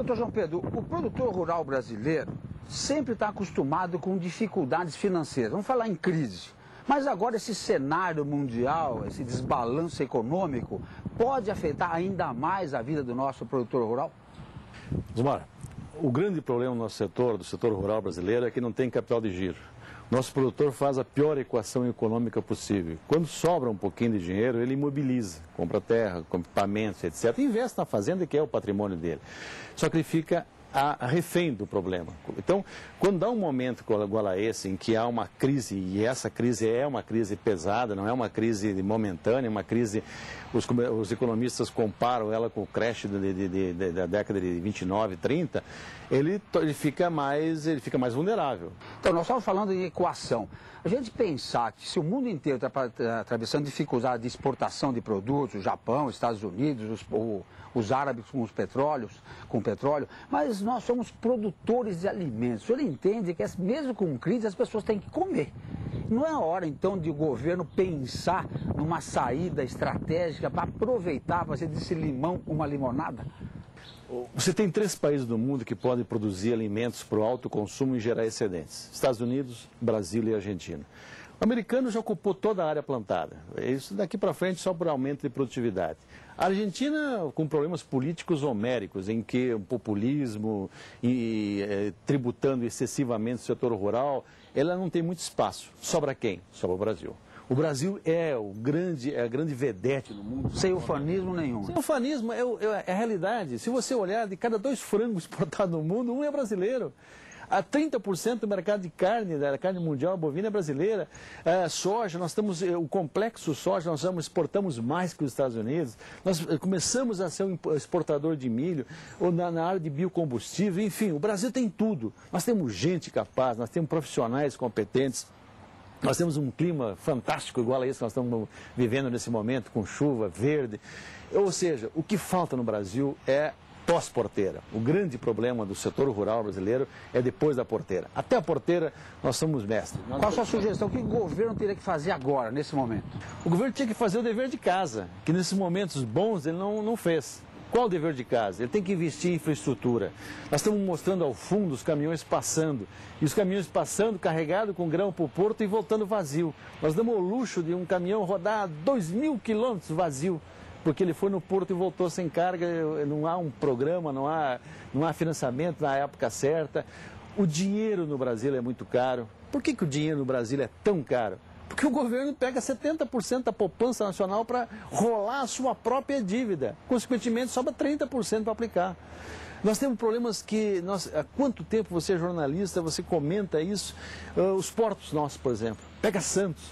Doutor João Pedro, o produtor rural brasileiro sempre está acostumado com dificuldades financeiras. Vamos falar em crise. Mas agora esse cenário mundial, esse desbalanço econômico, pode afetar ainda mais a vida do nosso produtor rural? Zumara, o grande problema do nosso setor, do setor rural brasileiro, é que não tem capital de giro. Nosso produtor faz a pior equação econômica possível. Quando sobra um pouquinho de dinheiro, ele imobiliza, compra terra, compra equipamentos, etc. E investe na fazenda, que é o patrimônio dele. Só que ele fica a refém do problema. Então, quando dá um momento igual a esse, em que há uma crise, e essa crise é uma crise pesada, não é uma crise momentânea, é uma crise, os economistas comparam ela com o crash da década de 29, 30, ele fica mais vulnerável. Então, nós estamos falando em equação. A gente pensar que se o mundo inteiro está atravessando dificuldade de exportação de produtos, o Japão, os Estados Unidos, os árabes com petróleo, mas nós somos produtores de alimentos. O senhor entende que mesmo com crise as pessoas têm que comer. Não é hora então de o governo pensar numa saída estratégica para aproveitar, fazer desse limão uma limonada? Você tem 3 países do mundo que podem produzir alimentos para o alto consumo e gerar excedentes: Estados Unidos, Brasil e Argentina. O americano já ocupou toda a área plantada. Isso daqui para frente só por aumento de produtividade. A Argentina, com problemas políticos homéricos, em que o populismo e tributando excessivamente o setor rural, ela não tem muito espaço. Sobra quem? Sobra o Brasil. O Brasil é a grande vedete do mundo. Sem ufanismo nenhum. Sem ufanismo, é a realidade. Se você olhar, de cada 2 frangos exportados no mundo, um é brasileiro. A 30% do mercado de carne, da carne mundial bovina é brasileira. Soja, o complexo soja, nós exportamos mais que os Estados Unidos. Nós começamos a ser um exportador de milho, ou na área de biocombustível, enfim, o Brasil tem tudo. Nós temos gente capaz, nós temos profissionais competentes. Nós temos um clima fantástico, igual a esse que nós estamos vivendo nesse momento, com chuva, verde. Ou seja, o que falta no Brasil é pós-porteira. O grande problema do setor rural brasileiro é depois da porteira. Até a porteira, nós somos mestres. Qual a sua sugestão? O que o governo teria que fazer agora, nesse momento? O governo tinha que fazer o dever de casa, que nesses momentos bons ele não fez. Qual o dever de casa? Ele tem que investir em infraestrutura. Nós estamos mostrando ao fundo os caminhões passando. E os caminhões passando, carregados com grão para o porto e voltando vazio. Nós damos o luxo de um caminhão rodar 2.000 quilômetros vazio, porque ele foi no porto e voltou sem carga. Não há um programa, não há financiamento na época certa. O dinheiro no Brasil é muito caro. Por que o dinheiro no Brasil é tão caro? Porque o governo pega 70% da poupança nacional para rolar a sua própria dívida. Consequentemente, sobra 30% para aplicar. Nós temos problemas que, há quanto tempo você é jornalista, você comenta isso? Os portos nossos, por exemplo. Pega Santos.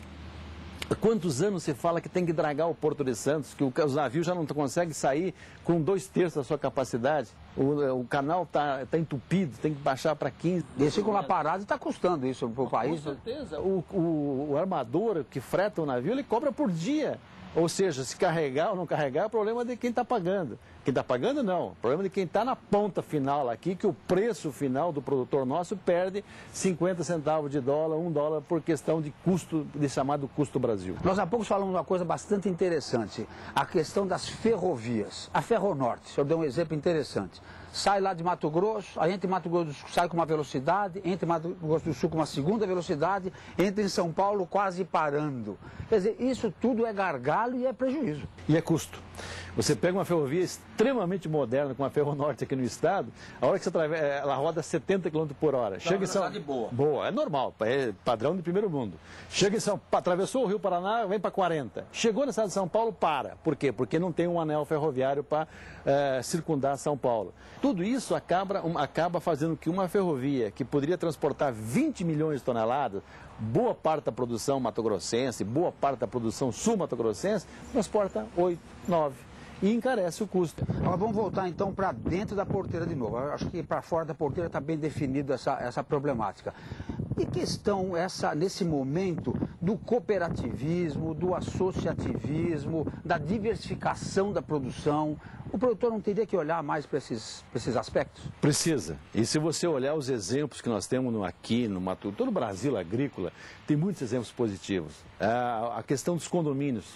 Há quantos anos você fala que tem que dragar o Porto de Santos, que os navios já não conseguem sair com 2/3 da sua capacidade? O canal está entupido, tem que baixar para 15. Eles ficam lá parados e está custando isso para o país. Com certeza. O armador que freta o navio, ele cobra por dia. Ou seja, se carregar ou não carregar, é problema de quem está pagando. Quem está pagando, não. O problema de quem está na ponta final aqui, que o preço final do produtor nosso perde 50 centavos de dólar, $1 por questão de custo, de chamado custo Brasil. Nós há pouco falamos de uma coisa bastante interessante, a questão das ferrovias. A Ferronorte, o senhor deu um exemplo interessante. Sai lá de Mato Grosso, a gente em Mato Grosso do Sul sai com uma velocidade, entra em Mato Grosso do Sul com uma segunda velocidade, entra em São Paulo quase parando. Quer dizer, isso tudo é gargalo e é prejuízo. E é custo. Você pega uma ferrovia extremamente moderna, com a Ferronorte aqui no estado, a hora que você atravessa, ela roda 70 km por hora. Chega em São boa. Boa, é normal, é padrão de primeiro mundo. Chega em atravessou o Rio Paraná, vem para 40. Chegou na cidade de São Paulo, para. Por quê? Porque não tem um anel ferroviário para circundar São Paulo. Tudo isso acaba fazendo que uma ferrovia que poderia transportar 20 milhões de toneladas, boa parte da produção mato-grossense, boa parte da produção sul-mato-grossense, transporta 8, 9. E encarece o custo. Agora vamos voltar então para dentro da porteira de novo. Eu acho que para fora da porteira está bem definido essa problemática. E questão nesse momento do cooperativismo, do associativismo, da diversificação da produção, o produtor não teria que olhar mais para esses aspectos? Precisa. E se você olhar os exemplos que nós temos aqui no todo o Brasil agrícola, tem muitos exemplos positivos. A questão dos condomínios.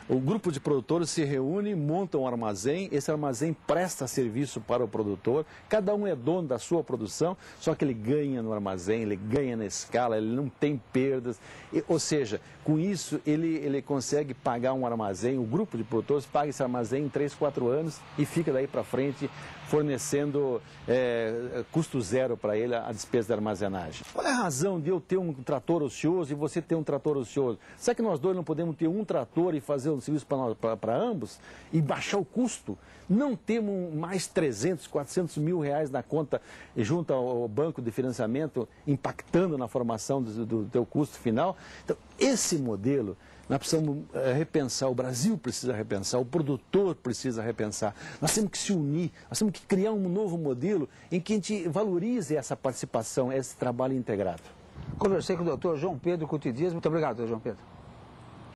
O grupo de produtores se reúne, monta um armazém, esse armazém presta serviço para o produtor, cada um é dono da sua produção, só que ele ganha no armazém, ele ganha na escala, ele não tem perdas, ou seja, com isso ele consegue pagar um armazém, o grupo de produtores paga esse armazém em 3, 4 anos e fica daí para frente fornecendo custo zero para ele a despesa de armazenagem. Qual é a razão de eu ter um trator ocioso e você ter um trator ocioso? Será que nós dois não podemos ter um trator e fazer um serviço para ambos e baixar o custo? Não temos mais 300, 400 mil reais na conta junto ao banco de financiamento impactando na formação do teu custo final? Então, esse modelo nós precisamos repensar, o Brasil precisa repensar, o produtor precisa repensar. Nós temos que se unir, nós temos que criar um novo modelo em que a gente valorize essa participação, esse trabalho integrado. Conversei com o doutor João Pedro Couto Dias. Muito obrigado, doutor João Pedro.